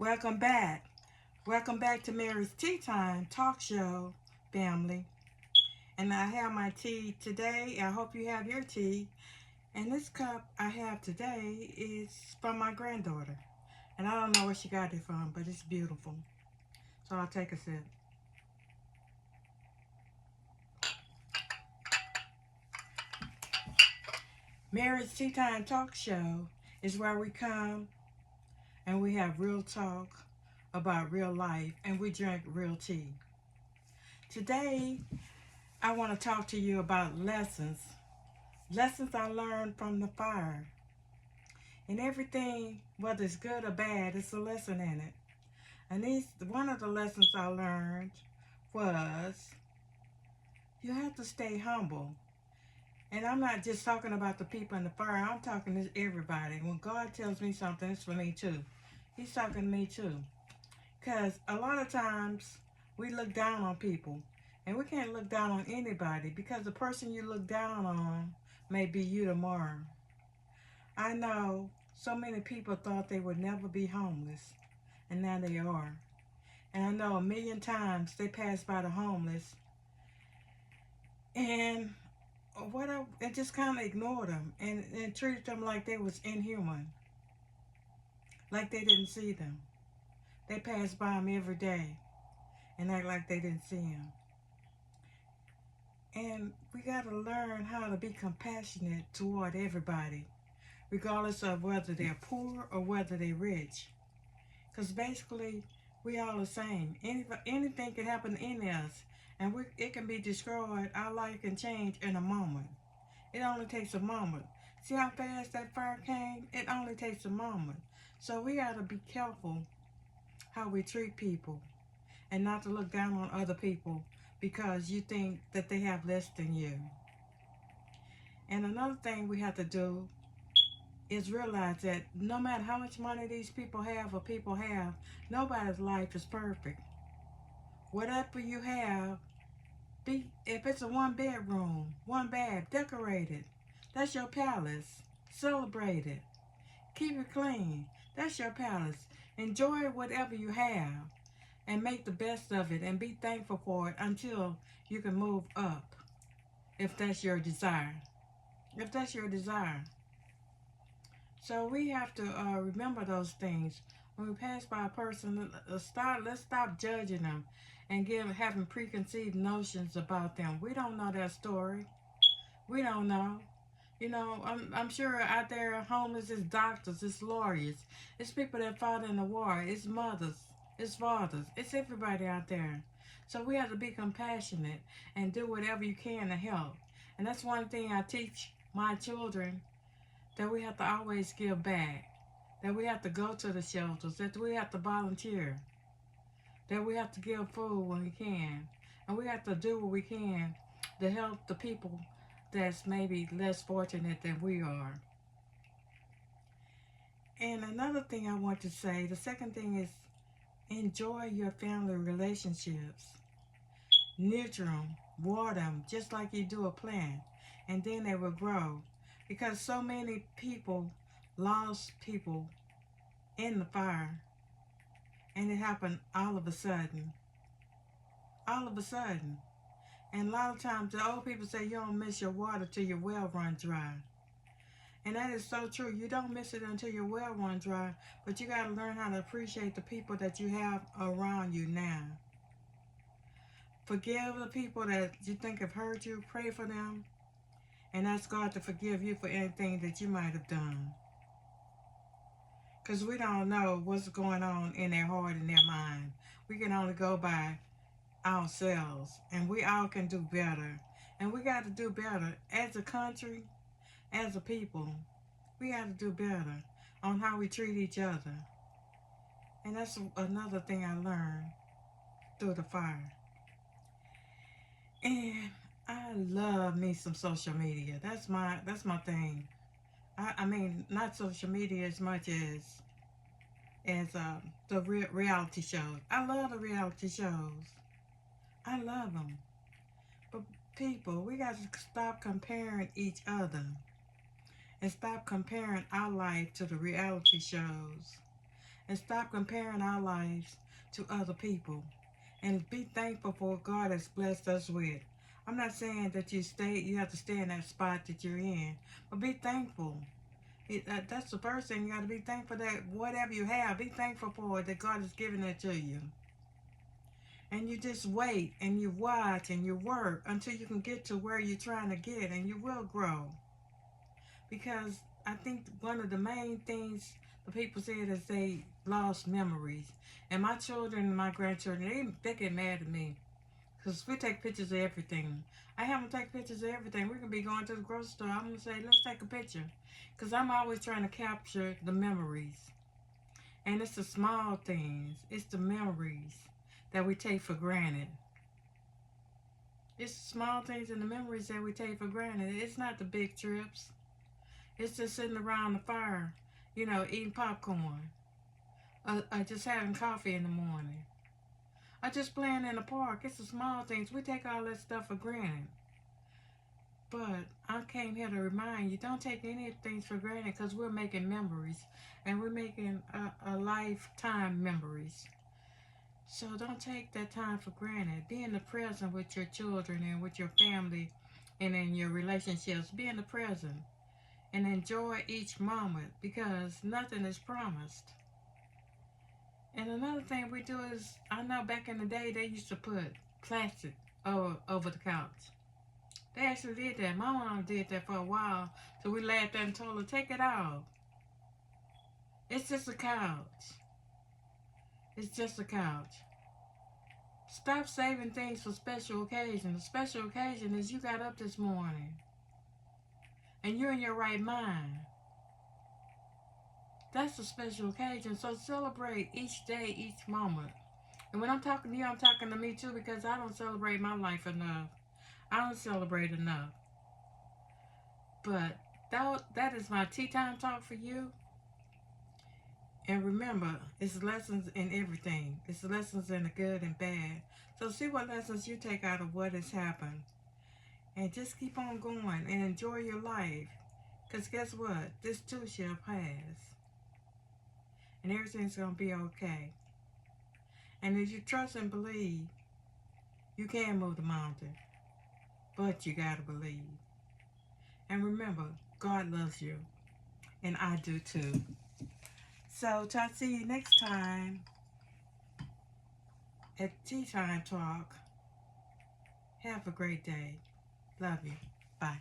Welcome back. Welcome back to Mary's Tea Time Talk Show, family. And I have my tea today. I hope you have your tea. And this cup I have today is from my granddaughter. And I don't know where she got it from, but it's beautiful. So I'll take a sip. Mary's Tea Time Talk Show is where we come and we have real talk about real life and we drink real tea. Today, I want to talk to you about lessons I learned from the fire. And everything, whether it's good or bad, it's a lesson in it. And one of the lessons I learned was you have to stay humble. And I'm not just talking about the people in the fire, I'm talking to everybody. When God tells me something, it's for me too. He's talking to me too. Because a lot of times we look down on people. And we can't look down on anybody because the person you look down on may be you tomorrow. I know so many people thought they would never be homeless, and now they are. And I know a million times they passed by the homeless, and and just kind of ignored them and treated them like they was inhuman, like they didn't see them. They passed by them every day and act like they didn't see them. And we got to learn how to be compassionate toward everybody, regardless of whether they're poor or whether they're rich. Because basically, we all the same. Anything can happen to any of us, and it can be destroyed. Our life can change in a moment. It only takes a moment. See how fast that fire came? It only takes a moment. So we got to be careful how we treat people and not to look down on other people because you think that they have less than you. And another thing we have to do is realize that no matter how much money these people have or people have, nobody's life is perfect. Whatever you have, if it's a one bedroom, one bath, decorate it. That's your palace. Celebrate it. Keep it clean. That's your palace. Enjoy whatever you have and make the best of it and be thankful for it until you can move up if that's your desire. If that's your desire. So we have to remember those things. When we pass by a person, let's stop judging them and having preconceived notions about them. We don't know their story. We don't know. You know, I'm sure out there homeless is doctors, it's lawyers, it's people that fought in the war, it's mothers, it's fathers, it's everybody out there. So we have to be compassionate and do whatever you can to help. And that's one thing I teach my children, that we have to always give back, that we have to go to the shelters, that we have to volunteer, that we have to give food when we can, and we have to do what we can to help the people that's maybe less fortunate than we are. And another thing I want to say, the second thing is enjoy your family relationships. Nurture them, water them, just like you do a plant, and then they will grow. Because so many people lost people in the fire, and it happened all of a sudden. All of a sudden. And a lot of times the old people say you don't miss your water till your well runs dry. And that is so true. You don't miss it until your well runs dry, but you got to learn how to appreciate the people that you have around you now. Forgive the people that you think have hurt you. Pray for them. And ask God to forgive you for anything that you might have done. Because we don't know what's going on in their heart and their mind. We can only go by ourselves. And we all can do better. And we got to do better. As a country, as a people, we got to do better on how we treat each other. And that's another thing I learned through the fire. And I love me some social media. That's my thing. I mean, not social media as much as the reality shows. I love the reality shows. I love them. But people, we got to stop comparing each other and stop comparing our life to the reality shows and stop comparing our lives to other people. And be thankful for what God has blessed us with. I'm not saying that you have to stay in that spot that you're in, but be thankful. That's the first thing. You got to be thankful that whatever you have, be thankful for it, that God has given it to you. And you just wait and you watch and you work until you can get to where you're trying to get, and you will grow. Because I think one of the main things the people said is they lost memories. And my children and my grandchildren, they get mad at me because we take pictures of everything. I have them take pictures of everything. We can be going to the grocery store. I'm going to say, let's take a picture. Because I'm always trying to capture the memories. And it's the small things. It's the memories that we take for granted. It's the small things and the memories that we take for granted. It's not the big trips. It's just sitting around the fire, eating popcorn. Or just having coffee in the morning. Or just playing in the park. It's the small things. We take all that stuff for granted. But I came here to remind you, don't take any of things for granted, because we're making memories. And we're making a lifetime memories. So don't take that time for granted. Be in the present with your children and with your family and in your relationships. Be in the present and enjoy each moment, because nothing is promised. And another thing we do is, I know back in the day they used to put plastic over the couch. They actually did that. My mom did that for a while. So we laughed at her and told her, take it off. It's just a couch. It's just a couch. Stop saving things for special occasions. The special occasion is you got up this morning and you're in your right mind. That's a special occasion. So celebrate each day, each moment. And when I'm talking to you, I'm talking to me too, because I don't celebrate my life enough. I don't celebrate enough. But that is my tea time talk for you. And remember, it's lessons in everything. It's lessons in the good and bad. So see what lessons you take out of what has happened. And just keep on going and enjoy your life. Because guess what? This too shall pass. And everything's going to be okay. And if you trust and believe, you can move the mountain. But you got to believe. And remember, God loves you. And I do too. So, till I see you next time at Tea Time Talk. Have a great day. Love you. Bye.